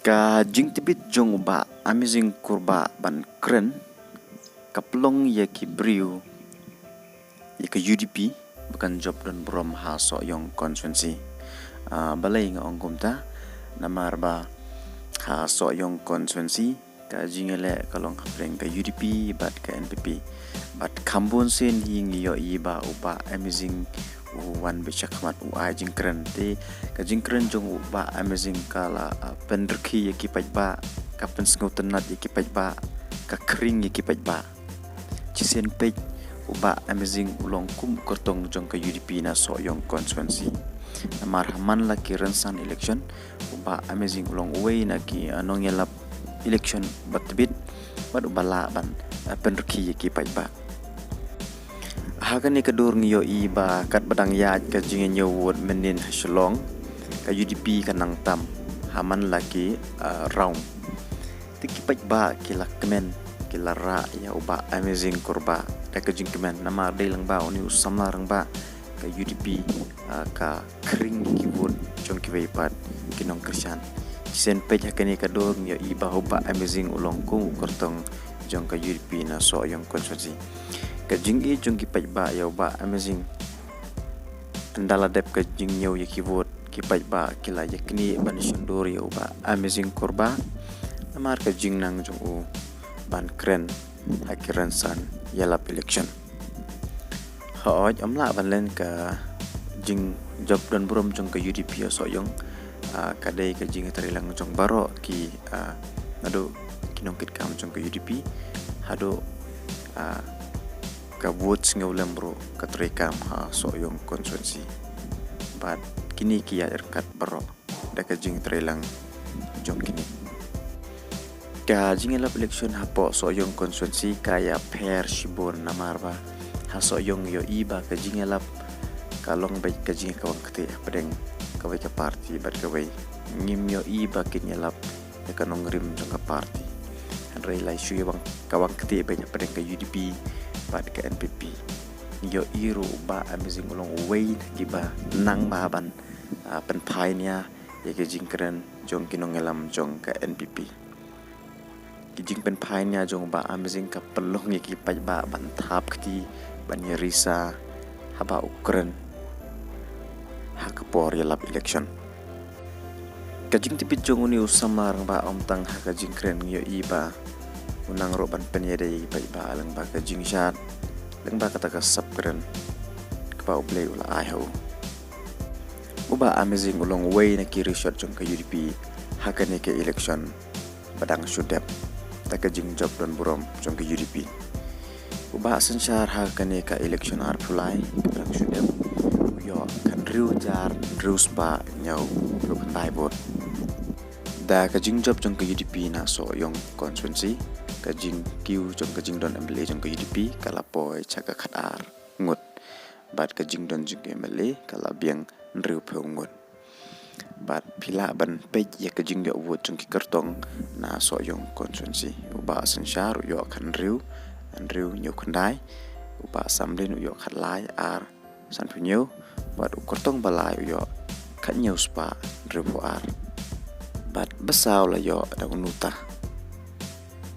Ka jing tibit jong ba amazing kurba ban kren kaplong ya ki briu ya ke UDP bukan job dan brom ha so yong konsuensi balai nga ongkum ta namar ba ha so yong konsuensi ka jingele kalong kapreng ka UDP bat ka NPP bat kambon sen hing yo iba uba amazing wan bechakmat ai jingkren te ka jingkren jong ba amazing kala pendrki yaki pajba ka pensngotenat yaki pajba ka kring yaki pajba cisen pej uba amazing ulong kum kortong jong ka UDP na so yong konsuensi namar haman la ki rensan election uba amazing ulong way na ki anong yelap election batbit bat ubala ban pendrki yaki pajba hagan ni kadur ngiyo iba kat badang yaj ka jingen yo word menin haslong ka UDP kanang tam haman laki round tikipat ba kila kemen kila ra ya uba amazing kurba da ka jing kemen nama dai lang ba oni usam larang ba ka UDP ka kring ki word jong ki weipat kinong krisan sen pej hakan ni kadur ngiyo iba uba amazing ulong kung kortong jong ka UDP na so yang konsuensi ka jingi jong ki pajba ya ba amazing andala dep ka jing nyaw ya ki vote ki pajba kila yakni ban sundur ya ba amazing kurba namar ka jing nang jong u ban kren akiran san yalap election hoj amla ban len ka jing job dan burom jong ka UDP so yong kadai ka jing terilang jong baro ki ado kinongkit kam jong ka UDP hado ka votes ngaulam bro katrekam ha so yong konsuensi but kini kia erkat bro da ka jing trelang jong kini ka jing elap election ha po so yong konsuensi kaya per shibon namar ba ha so yong yo iba ka jing elap kalong baik ka jing kawang kete pedeng kawai ka party bat kawai ngim yo iba kin elap ya kanong rim jong ka party andrei lai shu bang kawang kete banyak pedeng ka UDP bat ke NPP yo iru ba amazing ulong way giba nang baban penpai nya ya ke jingkren jong kinong elam jong ke NPP kijing penpai nya jong ba amazing ka pelong ya ki ba ban thap kti ban risa haba ukren ha kapor ya lap election kajing tipit jong uni usamar ba omtang ha ka jingkren yo iba unang roban penyeda yi ba alang ba ka jingshat lang ba kata ka subkren ka ublay ula ayaw uba amazing ulong way na ki research jong ka UDP hakan ke election badang sudep ta ka jing job don burom jong ka UDP uba sensyar hakan ka election ar pulai badang sudep yo kan riu jar riu spa nyaw lu kan bot da ka jing job jong ka UDP na so yong konsuensi kajing kiu jong kajing don MLA jong ka UDP kala poi chaka khatar ngut bat kajing don jong MLA kala biang nriu phung ngut bat pila ban pej ya kajing yo wot jong ki kartong na so yong konsuensi uba sensyar yo kan riu nyu khandai uba samlen yo khatlai ar san phunyo bat kartong balai yo khanyo spa nriu ar bat besau la yo da unuta